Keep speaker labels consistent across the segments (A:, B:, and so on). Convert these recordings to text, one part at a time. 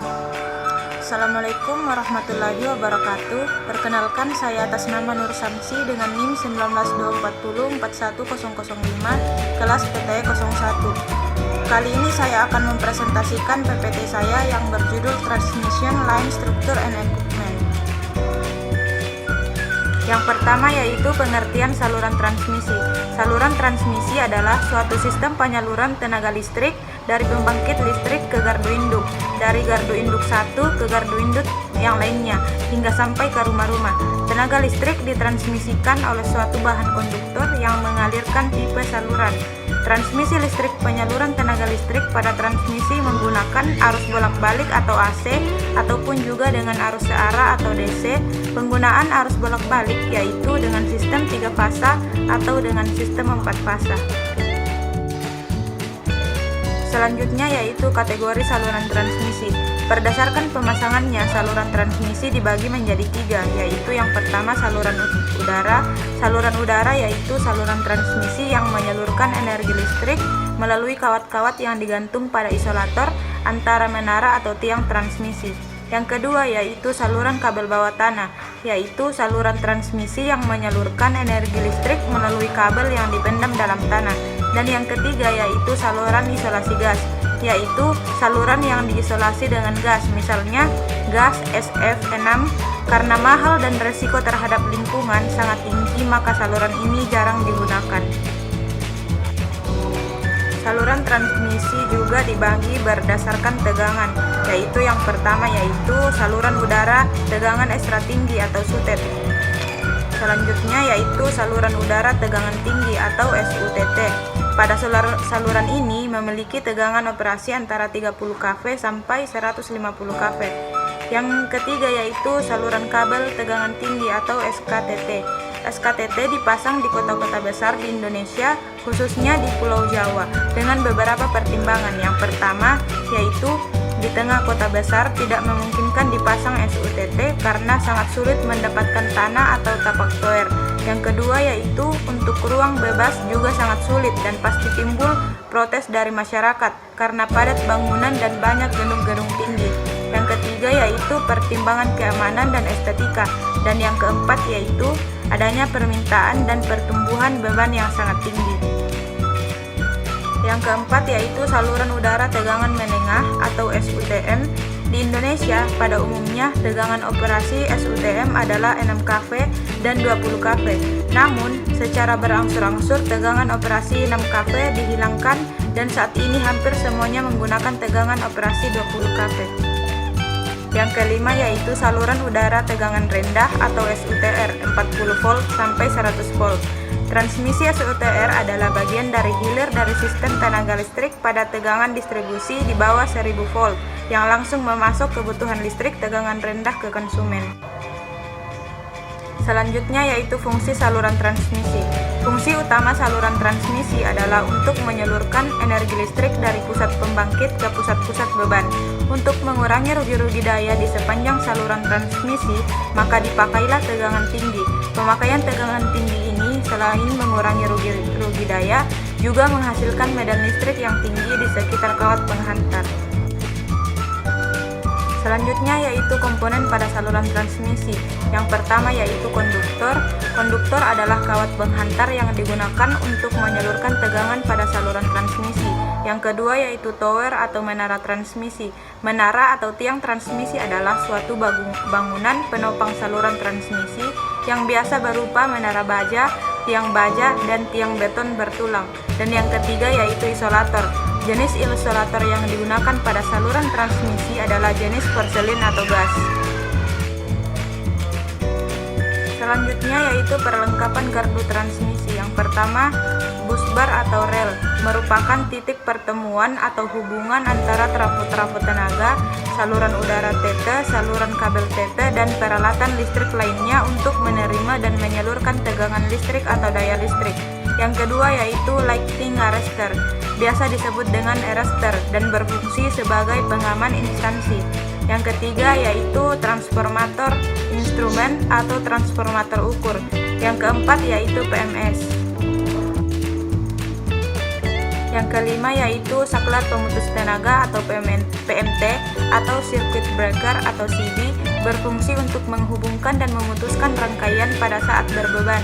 A: Assalamualaikum warahmatullahi wabarakatuh. Perkenalkan, saya atas nama Nur Samsi dengan NIM 19240410005 kelas PTE 01. Kali ini saya akan mempresentasikan PPT saya yang berjudul Transmission Line Structure and Equipment. Yang pertama yaitu pengertian saluran transmisi. Saluran transmisi adalah suatu sistem penyaluran tenaga listrik dari pembangkit listrik ke gardu induk, dari gardu induk satu ke gardu induk yang lainnya, hingga sampai ke rumah-rumah. Tenaga listrik ditransmisikan oleh suatu bahan konduktor yang mengalirkan tipe saluran. Transmisi listrik penyaluran tenaga listrik pada transmisi menggunakan arus bolak-balik atau AC ataupun juga dengan arus searah atau DC. Penggunaan arus bolak-balik yaitu dengan sistem 3 fasa atau dengan sistem 4 fasa. Selanjutnya yaitu kategori saluran transmisi. Berdasarkan pemasangannya, saluran transmisi dibagi menjadi 3, yaitu yang pertama saluran udara. Saluran udara yaitu saluran transmisi yang menyalurkan energi listrik melalui kawat-kawat yang digantung pada isolator antara menara atau tiang transmisi. Yang kedua yaitu saluran kabel bawah tanah, yaitu saluran transmisi yang menyalurkan energi listrik melalui kabel yang dipendam dalam tanah. Dan yang ketiga yaitu saluran isolasi gas, yaitu saluran yang diisolasi dengan gas, misalnya gas SF6. Karena mahal dan resiko terhadap lingkungan sangat tinggi, maka saluran ini jarang digunakan. Saluran transmisi juga dibagi berdasarkan tegangan, yaitu yang pertama yaitu saluran udara tegangan ekstra tinggi atau SUTET. Selanjutnya yaitu saluran udara tegangan tinggi atau SUTT. Pada saluran ini memiliki tegangan operasi antara 30 kV sampai 150 kV. Yang ketiga yaitu saluran kabel tegangan tinggi atau SKTT. SKTT dipasang di kota-kota besar di Indonesia, khususnya di Pulau Jawa, dengan beberapa pertimbangan. Yang pertama yaitu di tengah kota besar tidak memungkinkan dipasang SUTT karena sangat sulit mendapatkan tanah atau tapak toer. Yang kedua yaitu untuk ruang bebas juga sangat sulit dan pasti timbul protes dari masyarakat karena padat bangunan dan banyak gedung-gedung tinggi. Yang ketiga yaitu pertimbangan keamanan dan estetika. Dan yang keempat yaitu adanya permintaan dan pertumbuhan beban yang sangat tinggi. Yang keempat yaitu saluran udara tegangan menengah atau SUTM. Di Indonesia, pada umumnya tegangan operasi SUTM adalah 6 kV dan 20 kV. Namun, secara berangsur-angsur tegangan operasi 6 kV dihilangkan dan saat ini hampir semuanya menggunakan tegangan operasi 20 kV. Yang kelima yaitu saluran udara tegangan rendah atau SUTR 40 volt sampai 100 volt. Transmisi SUTR adalah bagian dari hilir dari sistem tenaga listrik pada tegangan distribusi di bawah 1000 volt yang langsung memasok kebutuhan listrik tegangan rendah ke konsumen. Selanjutnya yaitu fungsi saluran transmisi. Fungsi utama saluran transmisi adalah untuk menyalurkan energi listrik dari pusat pembangkit ke pusat-pusat beban. Untuk mengurangi rugi-rugi daya di sepanjang saluran transmisi, maka dipakailah tegangan tinggi. Pemakaian tegangan tinggi ini selain mengurangi rugi daya, juga menghasilkan medan listrik yang tinggi di sekitar kawat penghantar. Selanjutnya yaitu komponen pada saluran transmisi. Yang pertama yaitu konduktor. Konduktor adalah kawat penghantar yang digunakan untuk menyalurkan tegangan pada saluran transmisi. Yang kedua yaitu tower atau menara transmisi. Menara atau tiang transmisi adalah suatu bangunan penopang saluran transmisi yang biasa berupa menara baja, tiang baja, dan tiang beton bertulang. Dan yang ketiga yaitu isolator. Jenis isolator yang digunakan pada saluran transmisi adalah jenis porselin atau gas. Selanjutnya yaitu perlengkapan gardu transmisi. Yang pertama, busbar atau rel merupakan titik pertemuan atau hubungan antara trafo-trafo tenaga, saluran udara TT, saluran kabel TT, dan peralatan listrik lainnya untuk menerima dan menyalurkan tegangan listrik atau daya listrik. Yang kedua yaitu lighting arrestor, biasa disebut dengan arrestor, dan berfungsi sebagai pengaman instansi. Yang ketiga yaitu transformator instrumen atau transformator ukur. Yang keempat yaitu PMS. Yang kelima yaitu saklar pemutus tenaga atau PMT atau circuit breaker atau CB, berfungsi untuk menghubungkan dan memutuskan rangkaian pada saat berbeban.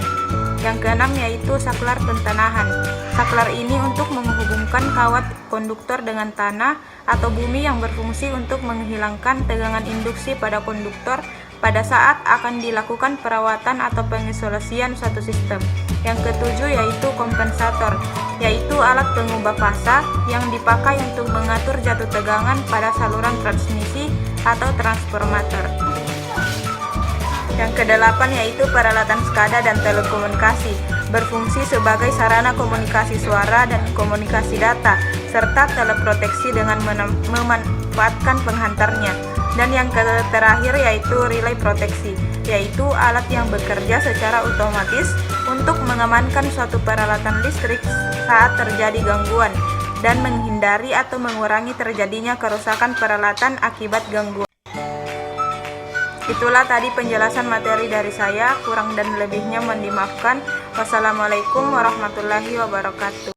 A: Yang keenam yaitu saklar pentanahan. Saklar ini untuk menghubungkan kawat konduktor dengan tanah atau bumi yang berfungsi untuk menghilangkan tegangan induksi pada konduktor pada saat akan dilakukan perawatan atau pengisolasian suatu sistem. Yang ketujuh yaitu kompensator, yaitu alat pengubah fasa yang dipakai untuk mengatur jatuh tegangan pada saluran transmisi atau transformator. Yang kedelapan yaitu peralatan SCADA dan telekomunikasi, berfungsi sebagai sarana komunikasi suara dan komunikasi data, serta teleproteksi dengan memanfaatkan penghantarnya. Dan yang terakhir yaitu relay proteksi, yaitu alat yang bekerja secara otomatis untuk mengamankan suatu peralatan listrik saat terjadi gangguan dan menghindari atau mengurangi terjadinya kerusakan peralatan akibat gangguan. Itulah tadi penjelasan materi dari saya, kurang dan lebihnya mohon dimaafkan. Wassalamualaikum warahmatullahi wabarakatuh.